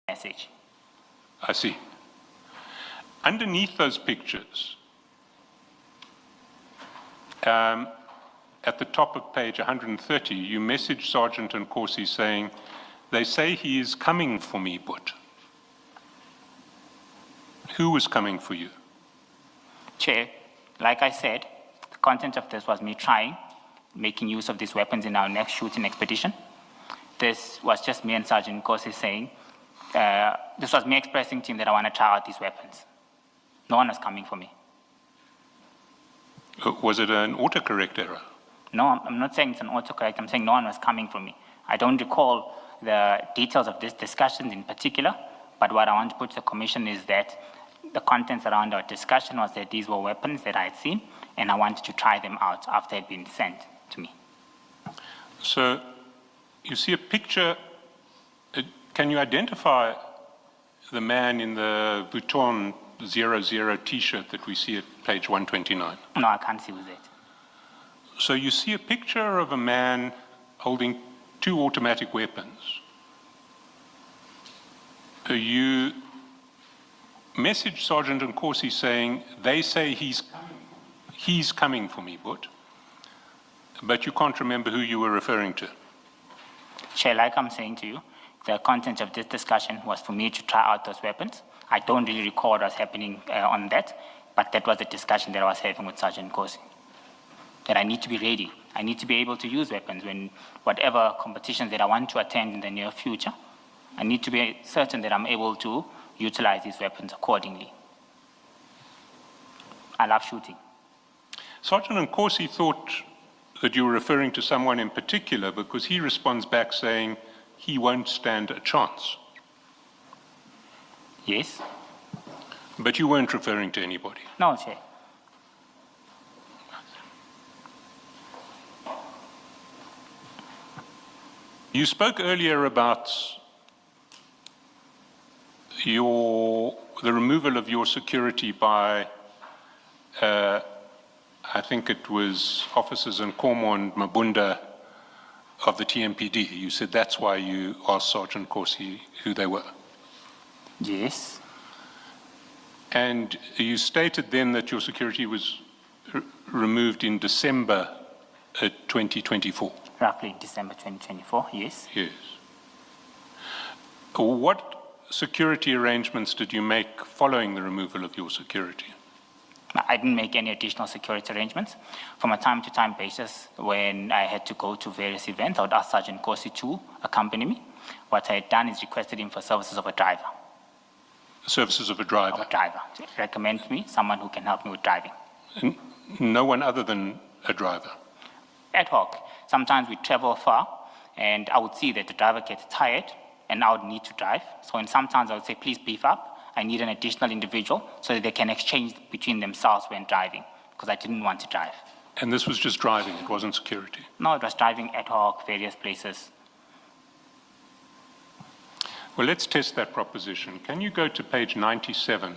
message. I see. Underneath those pictures, at the top of page 130, you message Sergeant Nkosi saying, "They say he is coming for me, but." Who was coming for you? Chair, like I said, the content of this was me making use of these weapons in our next shooting expedition. This was just me and Sergeant Nkosi saying, this was me expressing to him that I want to try out these weapons. No one was coming for me. Was it an autocorrect error? No, I'm not saying it's an autocorrect. I'm saying no one was coming for me. I don't recall the details of this discussion in particular, but what I want to put to the commission is that the contents around our discussion was that these were weapons that I had seen, and I wanted to try them out after it had been sent to me. So you see a picture. Can you identify the man in the Vuitton 00 T-shirt that we see at page 129? No, I can't see who's it. So you see a picture of a man holding two automatic weapons. You message Sergeant Nkosi saying, "They say he's coming for me, but you can't remember who you were referring to." Chair, like I'm saying to you, the content of this discussion was for me to try out those weapons. I don't really recall what was happening on that, but that was the discussion that I was having with Sergeant Nkosi. That I need to be ready. I need to be able to use weapons when whatever competitions that I want to attend in the near future, I need to be certain that I'm able to utilize these weapons accordingly. I love shooting. Sergeant Nkosi thought that you were referring to someone in particular because he responds back saying he won't stand a chance. Yes? But you weren't referring to anybody. No, Chair. You spoke earlier about the removal of your security by, I think it was officers in Nkomo and Mabunda of the TMPD. You said that's why you asked Sergeant Nkosi who they were. Yes. And you stated then that your security was removed in December 2024. Roughly December 2024, yes. Yes. What security arrangements did you make following the removal of your security? I didn't make any additional security arrangements. From a time-to-time basis, when I had to go to various events, I would ask Sergeant Nkosi to accompany me. What I had done is requested him for services of a driver. Services of a driver? Of a driver. To recommend me someone who can help me with driving. No one other than a driver? Ad hoc. Sometimes we travel far, and I would see that the driver gets tired, and I would need to drive. So sometimes I would say, please beef up. I need an additional individual so that they can exchange between themselves when driving, because I didn't want to drive. And this was just driving, it wasn't security? No, it was driving ad hoc, various places. Well, let's test that proposition. Can you go to page 97?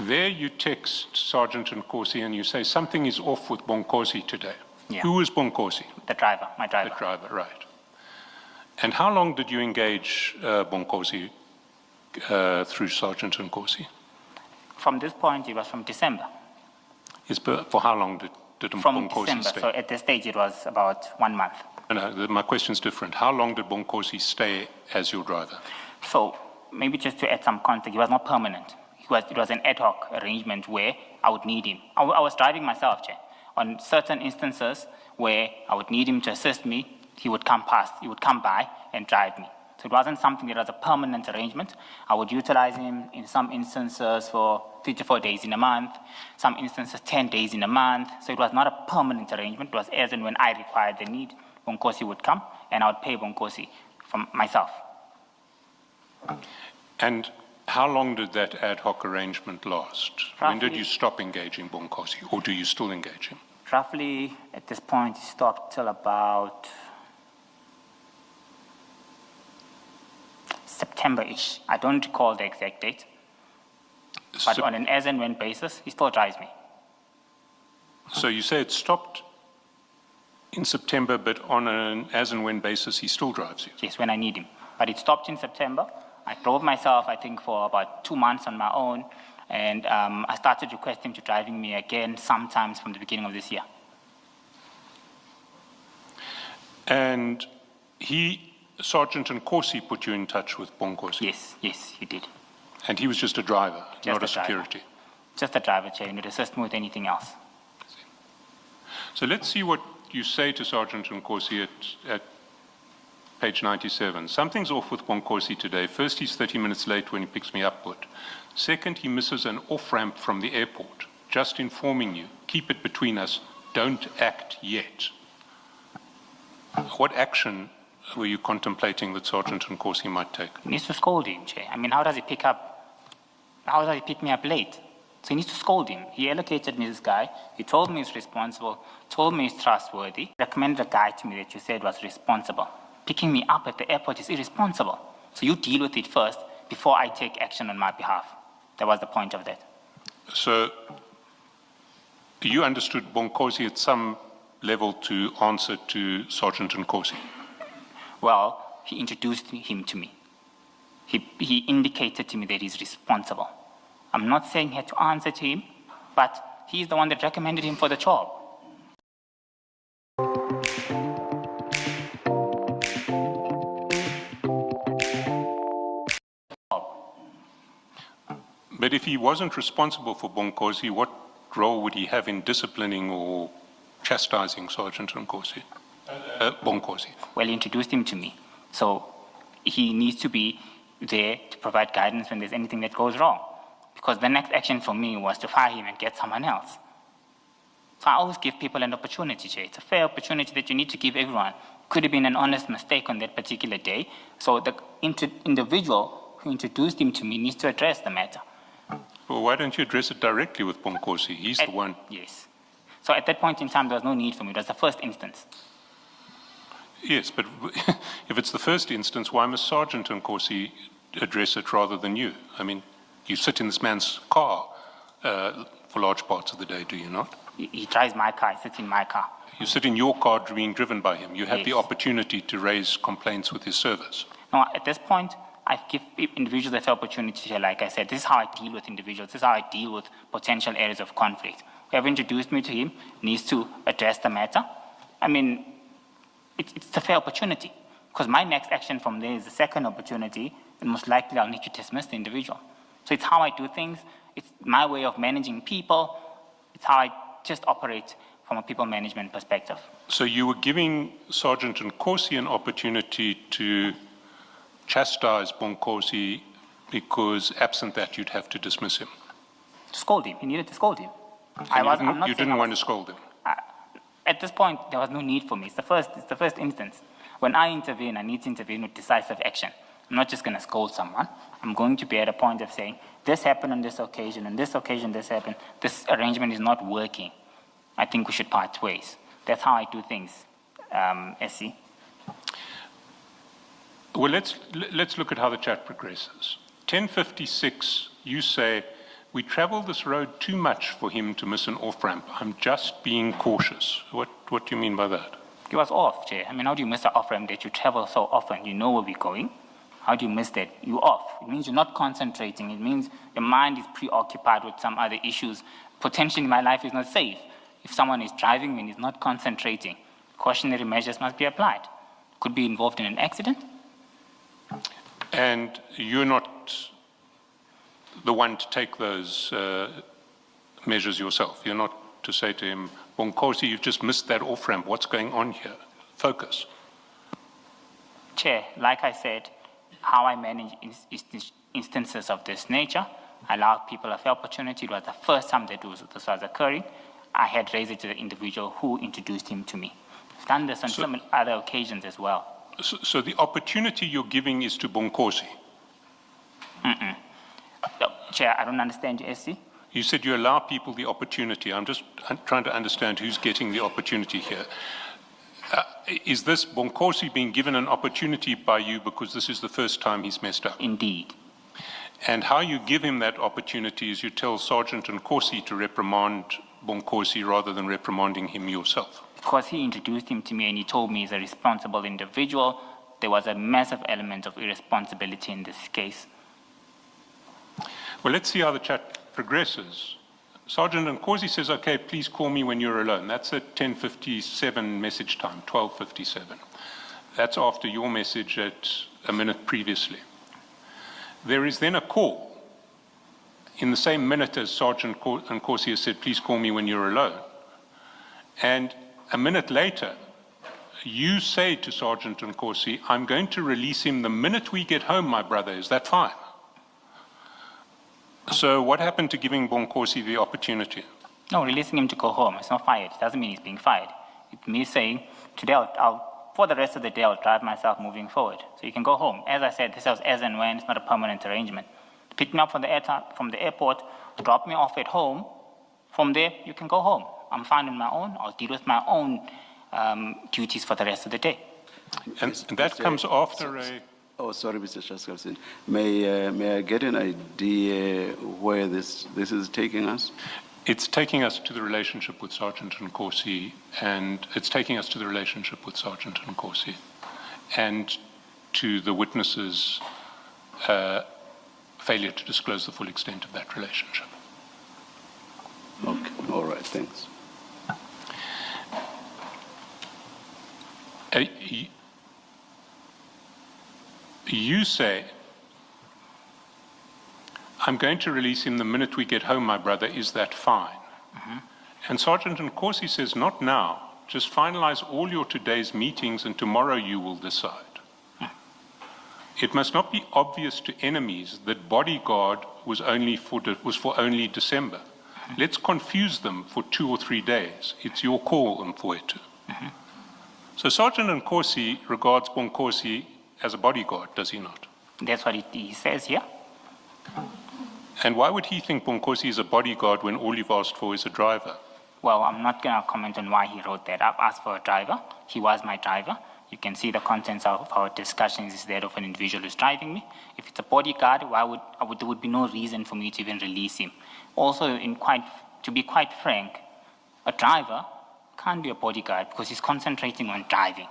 There you text Sergeant Nkosi and you say something is off with Nkosi today. Yeah. Who is Nkosi? The driver, my driver. The driver, right. And how long did you engage Nkosi through Sergeant Nkosi? From this point, it was from December. For how long did From Nkosi December, stay? so at this stage it was about 1 month. No, my question's different. How long did Nkosi stay as your driver? So maybe just to add some context, he was not permanent. It was an ad hoc arrangement where I would need him. I was driving myself, Chair. On certain instances where I would need him to assist me, he would come by and drive me. So it wasn't something that was a permanent arrangement. I would utilize him in some instances for 3 to 4 days in a month, some instances 10 days in a month. So it was not a permanent arrangement. It was as and when I required the need, Nkosi would come and I would pay Nkosi from myself. And how long did that ad hoc arrangement last? When did you stop engaging Nkosi, or do you still engage him? Roughly, at this point, he stopped till about September-ish. I don't recall the exact date. But on an as and when basis, he still drives me. So you say it stopped in September, but on an as and when basis, he still drives you? Yes, when I need him. But it stopped in September. I drove myself, I think, for about 2 months on my own, and I started requesting him to driving me again sometimes from the beginning of this year. And Sergeant Nkosi put you in touch with Nkosi? Yes, yes, he did. And he was just a driver, not a security? Just a driver, Chair, and would assist me with anything else. So let's see what you say to Sergeant Nkosi at page 97. Something's off with Nkosi today. First, he's 30 minutes late when he picks me up. Second, he misses an off-ramp from the airport. Just informing you, keep it between us, don't act yet. What action were you contemplating that Sergeant Nkosi might take? He needs to scold him, Chair. I mean, how does he pick me up late? So he needs to scold him. He allocated me this guy. He told me he's responsible, told me he's trustworthy, recommended a guy to me that you said was responsible. Picking me up at the airport is irresponsible. So you deal with it first before I take action on my behalf. That was the point of that. So you understood Nkosi at some level to answer to Sergeant Nkosi? Well, he introduced him to me. He indicated to me that he's responsible. I'm not saying he had to answer to him, but he's the one that recommended him for the job. But if he wasn't responsible for Nkosi, what role would he have in disciplining or chastising Sergeant Nkosi? Nkosi? Well, he introduced him to me. So he needs to be there to provide guidance when there's anything that goes wrong. Because the next action for me was to fire him and get someone else. So I always give people an opportunity, Jay. It's a fair opportunity that you need to give everyone. Could have been an honest mistake on that particular day. So the individual who introduced him to me needs to address the matter. Well, why don't you address it directly with Nkosi? He's the one. Yes. So at that point in time, there was no need for me. It was the first instance. Yes, but if it's the first instance, why must Sergeant Nkosi address it rather than you? I mean, you sit in this man's car for large parts of the day, do you not? He drives my car, he sits in my car. You sit in your car being driven by him. You have the Yes. opportunity to raise complaints with his service. No, at this point, I give individuals the opportunity to, like I said, this is how I deal with individuals. This is how I deal with potential areas of conflict. Whoever introduced me to him needs to address the matter. I mean, it's a fair opportunity. Because my next action from there is the second opportunity, and most likely I'll need to dismiss the individual. So it's how I do things. It's my way of managing people. It's how I just operate from a people management perspective. So you were giving Sergeant Nkosi an opportunity to chastise Nkosi because absent that you'd have to dismiss him. To scold him. He needed to scold him. You didn't want to scold him. At this point, there was no need for me. It's the first instance. When I intervene, I need to intervene with decisive action. I'm not just going to scold someone. I'm going to be at a point of saying, this happened on this occasion, on this occasion this happened, this arrangement is not working. I think we should part ways. That's how I do things, SC. Well, let's look at how the chat progresses. 10:56, you say, we travel this road too much for him to miss an off-ramp. I'm just being cautious. What do you mean by that? He was off, Jay. I mean, how do you miss an off-ramp that you travel so often? You know where we're going. How do you miss that? You're off. It means you're not concentrating. It means your mind is preoccupied with some other issues. Potentially, my life is not safe. If someone is driving me and is not concentrating, cautionary measures must be applied. Could be involved in an accident. And you're not the one to take those measures yourself. You're not to say to him, Nkosi, you've just missed that off-ramp. What's going on here? Focus. Chair, like I said, how I manage instances of this nature, I allow people a fair opportunity. It was the first time that this was occurring. I had raised it to the individual who introduced him to me. I've done this on some other occasions as well. So the opportunity you're giving is to Nkosi? Chair, I don't understand you, SC. You said you allow people the opportunity. I'm trying to understand who's getting the opportunity here. Is this Nkosi being given an opportunity by you because this is the first time he's messed up? Indeed. And how you give him that opportunity is you tell Sergeant Nkosi to reprimand Nkosi rather than reprimanding him yourself? Because he introduced him to me and he told me he's a responsible individual, there was a massive element of irresponsibility in this case. Well, let's see how the chat progresses. Sergeant Nkosi says, okay, please call me when you're alone. That's at 10:57 message time, 12:57. That's after your message at a minute previously. There is then a call in the same minute as Sergeant Nkosi has said, please call me when you're alone. And a minute later, you say to Sergeant Nkosi, I'm going to release him the minute we get home, my brother. Is that fine? So what happened to giving Nkosi the opportunity? No, releasing him to go home. It's not fired. It doesn't mean he's being fired. It's me saying, today for the rest of the day, I'll drive myself moving forward. So you can go home. As I said, this was as and when. It's not a permanent arrangement. Pick me up from the airport, drop me off at home. From there, you can go home. I'm fine on my own. I'll deal with my own duties for the rest of the day. And that comes after a... Oh, sorry, Mr. Shaskalson. May I get an idea where this is taking us? It's taking us to the relationship with Sergeant Nkosi, and it's taking us to the relationship with Sergeant Nkosi, and to the witnesses' failure to disclose the full extent of that relationship. Okay, all right, thanks. You say, I'm going to release him the minute we get home, my brother. Is that fine? Mm-hmm. And Sergeant Nkosi says, not now. Just finalize all your today's meetings and tomorrow you will decide. It must not be obvious to enemies that bodyguard was for only December. Let's confuse them for 2 or 3 days. It's your call, Mfowethu. So Sergeant Nkosi regards Nkosi as a bodyguard, does he not? That's what he says here. And why would he think Nkosi is a bodyguard when all you've asked for is a driver? Well, I'm not going to comment on why he wrote that. I've asked for a driver. He was my driver. You can see the contents of our discussions is that of an individual who's driving me. If it's a bodyguard, there would be no reason for me to even release him. Also, to be quite frank, a driver can't be a bodyguard because he's concentrating on driving.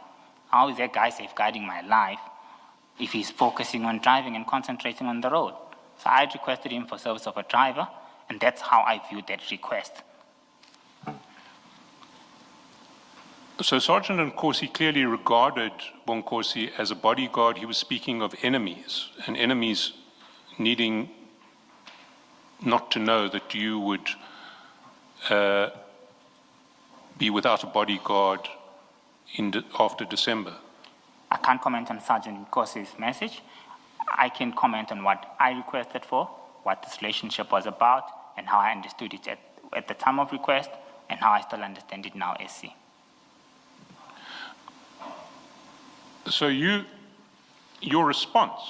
How is that guy safeguarding my life if he's focusing on driving and concentrating on the road? So I requested him for service of a driver, and that's how I viewed that request. So Sergeant Nkosi clearly regarded Nkosi as a bodyguard. He was speaking of enemies, and enemies needing not to know that you would be without a bodyguard after December. I can't comment on Sergeant Nkosi's message. I can comment on what I requested for, what this relationship was about, and how I understood it at the time of request, and how I still understand it now, SC. So your response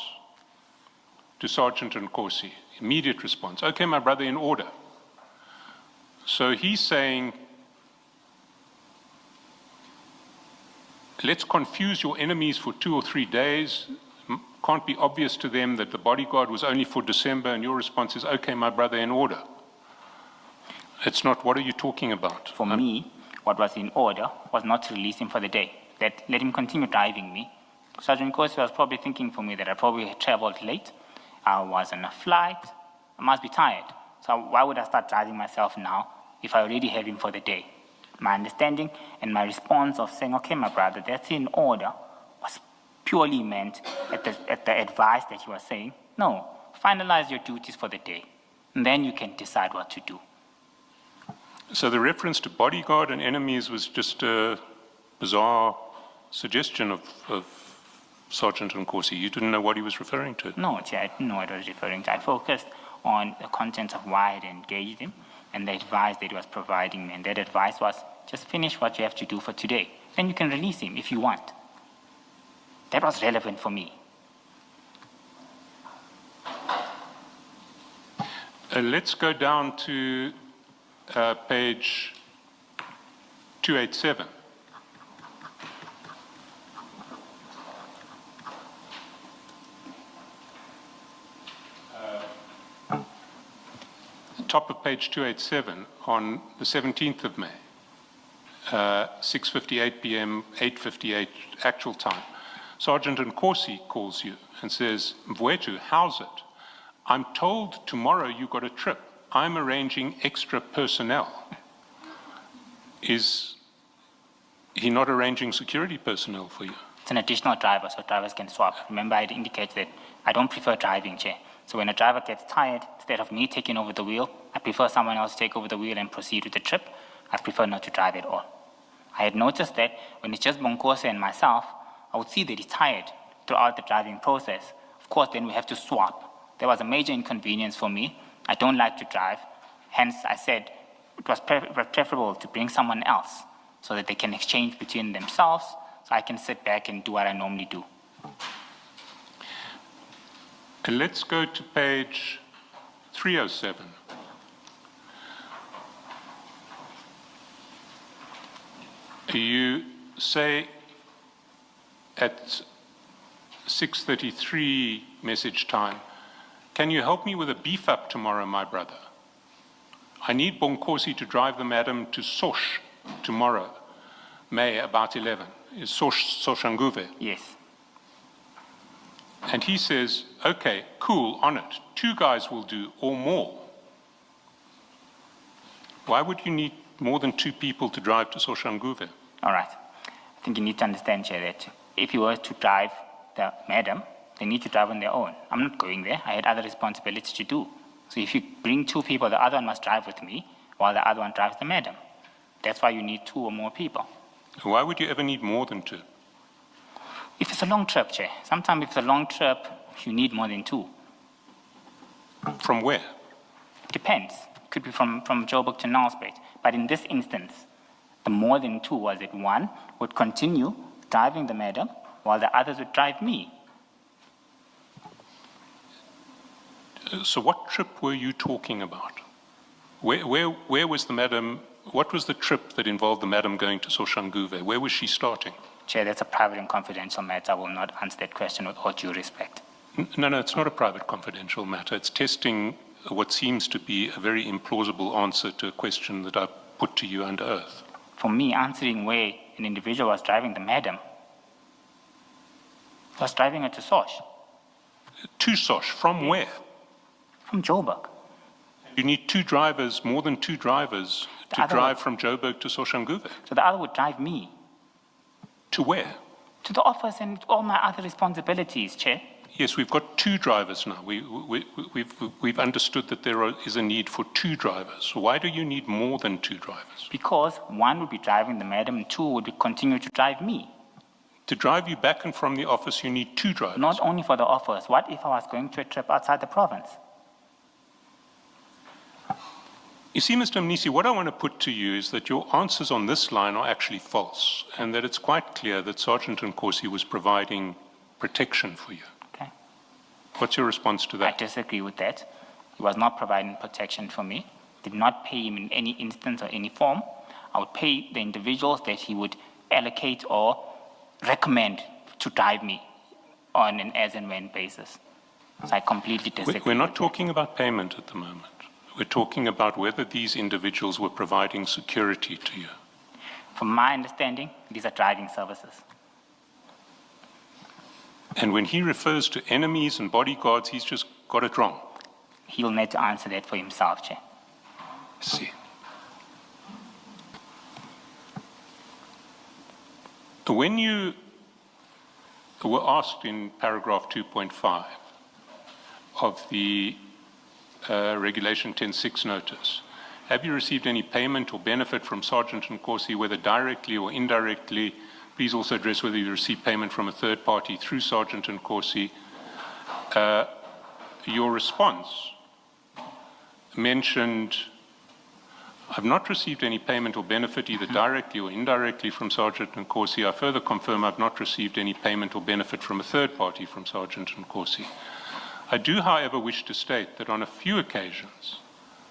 to Sergeant Nkosi, immediate response, okay, my brother, in order. So he's saying, let's confuse your enemies for 2 or 3 days. Can't be obvious to them that the bodyguard was only for December, and your response is, okay, my brother, in order. It's not, what are you talking about? For me, what was in order was not to release him for the day. Let him continue driving me. Sergeant Nkosi was probably thinking for me that I probably had traveled late. I was on a flight. I must be tired. So why would I start driving myself now if I already have him for the day? My understanding and my response of saying, okay, my brother, that's in order, was purely meant at the advice that you were saying, no, finalize your duties for the day, and then you can decide what to do. So the reference to bodyguard and enemies was just a bizarre suggestion of Sergeant Nkosi. You didn't know what he was referring to? No, Chair, I didn't know what I was referring to. I focused on the contents of why I had engaged him and the advice that he was providing me. And that advice was, just finish what you have to do for today. Then you can release him if you want. That was relevant for me. Let's go down to page 287. Top of page 287 on the 17th of May, 6:58 p.m., 8:58 actual time. Sergeant Nkosi calls you and says, Mvwetu, how's it? I'm told tomorrow you got a trip. I'm arranging extra personnel. Is he not arranging security personnel for you? It's an additional driver, so drivers can swap. Remember, I indicated that I don't prefer driving, Chair. So when a driver gets tired, instead of me taking over the wheel, I prefer someone else take over the wheel and proceed with the trip. I prefer not to drive at all. I had noticed that when it's just Nkosi and myself, I would see that he's tired throughout the driving process. Of course, then we have to swap. There was a major inconvenience for me. I don't like to drive. Hence, I said it was preferable to bring someone else so that they can exchange between themselves, so I can sit back and do what I normally do. And let's go to page 307. You say at 6:33 message time, can you help me with a beef up tomorrow, my brother? I need Nkosi to drive the madam to Sosh tomorrow, May about 11. Is Soshanguve? Yes. And he says, okay, cool, on it. 2 guys will do, or more. Why would you need more than 2 people to drive to Soshanguve? All right. I think you need to understand, Chair, that if you were to drive the madam, they need to drive on their own. I'm not going there. I had other responsibilities to do. So if you bring 2 people, the other one must drive with me, while the other one drives the madam. That's why you need 2 or more people. Why would you ever need more than 2? If it's a long trip, Chair, sometimes if it's a long trip, you need more than 2. From where? Depends. Could be from Joburg to Nelspruit. But in this instance, the more than 2 was that one would continue driving the madam while the others would drive me. So what trip were you talking about? Where was the madam? What was the trip that involved the madam going to Soshanguve? Where was she starting? Chair, that's a private and confidential matter. I will not answer that question with all due respect. No, it's not a private confidential matter. It's testing what seems to be a very implausible answer to a question that I put to you under oath. For me, answering where an individual was driving the madam, was driving her to Sosh. To Sosh, from where? From Joburg. You need 2 drivers, more than 2 drivers, to drive from Joburg to Soshanguve. So the other would drive me. To where? To the office and all my other responsibilities, Chair. Yes, we've got 2 drivers now. We've understood that there is a need for 2 drivers. So why do you need more than 2 drivers? Because one would be driving the madam and 2 would continue to drive me. To drive you back and from the office, you need 2 drivers. Not only for the office. What if I was going to a trip outside the province? You see, Mr. Mnisi, what I want to put to you is that your answers on this line are actually false, and that it's quite clear that Sergeant Nkosi was providing protection for you. Okay. What's your response to I that? disagree with that. He was not providing protection for me. Did not pay him in any instance or any form. I would pay the individuals that he would allocate or recommend to drive me on an as and when basis. So I completely disagree. We're not talking about payment at the moment. We're talking about whether these individuals were providing security to you. From my understanding, these are driving services. And when he refers to enemies and bodyguards, he's just got it wrong. He'll need to answer that for himself, Chair. I see. When you were asked in paragraph 2.5 of the Regulation 10.6 notice, have you received any payment or benefit from Sergeant Nkosi, whether directly or indirectly? Please also address whether you received payment from a third party through Sergeant Nkosi. Your response mentioned, I've not received any payment or benefit either directly or indirectly from Sergeant Nkosi. I further confirm I've not received any payment or benefit from a third party from Sergeant Nkosi. I do, however, wish to state that on a few occasions,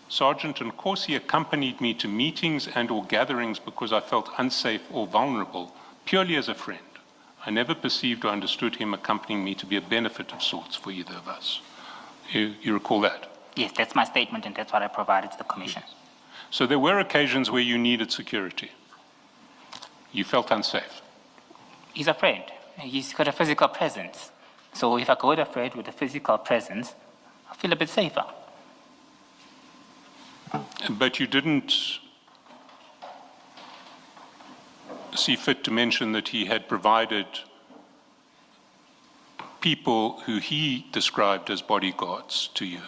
Sergeant Nkosi accompanied me to meetings and or gatherings because I felt unsafe or vulnerable, purely as a friend. I never perceived or understood him accompanying me to be a benefit of sorts for either of us. You recall that? Yes, that's my statement, and that's what I provided to the commission. So there were occasions where you needed security. You felt unsafe. He's afraid. He's got a physical presence. So if I go with a friend with a physical presence, I feel a bit safer. But you didn't see fit to mention that he had provided people who he described as bodyguards to you.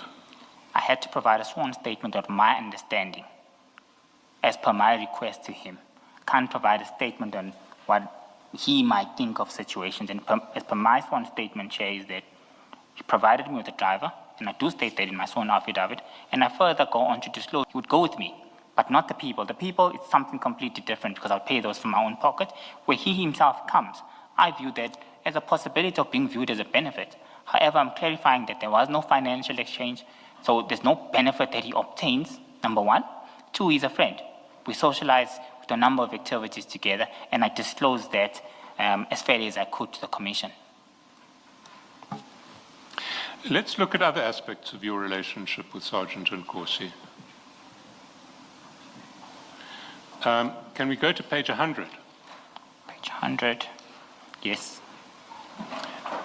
I had to provide a sworn statement of my understanding as per my request to him. I can't provide a statement on what he might think of situations. And as per my sworn statement, Chair, is that he provided me with a driver, and I do state that in my sworn affidavit, and I further go on to disclose he would go with me, but not the people. The people, it's something completely different because I'll pay those from my own pocket. Where he himself comes, I view that as a possibility of being viewed as a benefit. However, I'm clarifying that there was no financial exchange, so there's no benefit that he obtains, number one. Two, he's a friend. We socialize with a number of activities together, and I disclosed that as fairly as I could to the commission. Let's look at other aspects of your relationship with Sergeant Nkosi. Can we go to page 100? Page 100, yes.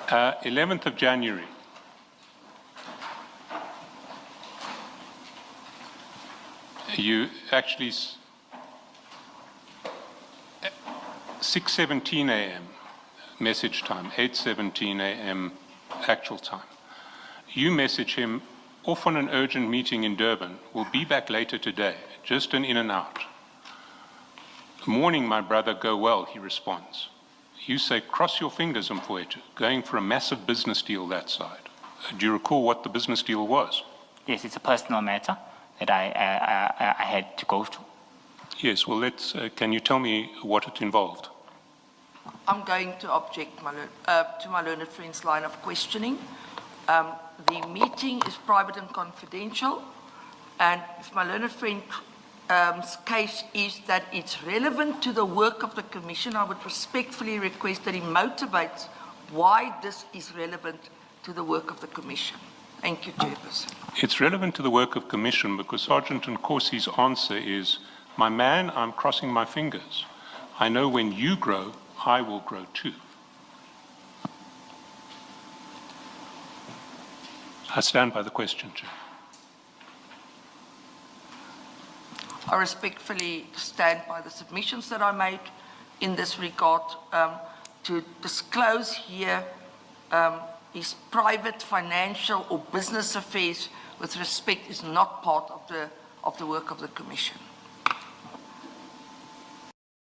11th of January. You actually, 6:17 a.m. message time, 8:17 a.m. actual time. You message him, off on an urgent meeting in Durban, will be back later today, just an in and out. Morning, my brother, go well, he responds. You say, cross your fingers, Mfowethu, going for a massive business deal that side. Do you recall what the business deal was? Yes, it's a personal matter that I had to go to. Yes, well, can you tell me what it involved? I'm going to object to my learned friend's line of questioning. The meeting is private and confidential, and if my learned friend's case is that it's relevant to the work of the Commission, I would respectfully request that he motivates why this is relevant to the work of the Commission. Thank you, Chairperson. It's relevant to the work of Commission because Sergeant Nkosi's answer is, my man, I'm crossing my fingers. I know when you grow, I will grow too. I stand by the question, Chair. I respectfully stand by the submissions that I made in this regard. To disclose here his private, financial or business affairs with respect is not part of the work of the Commission.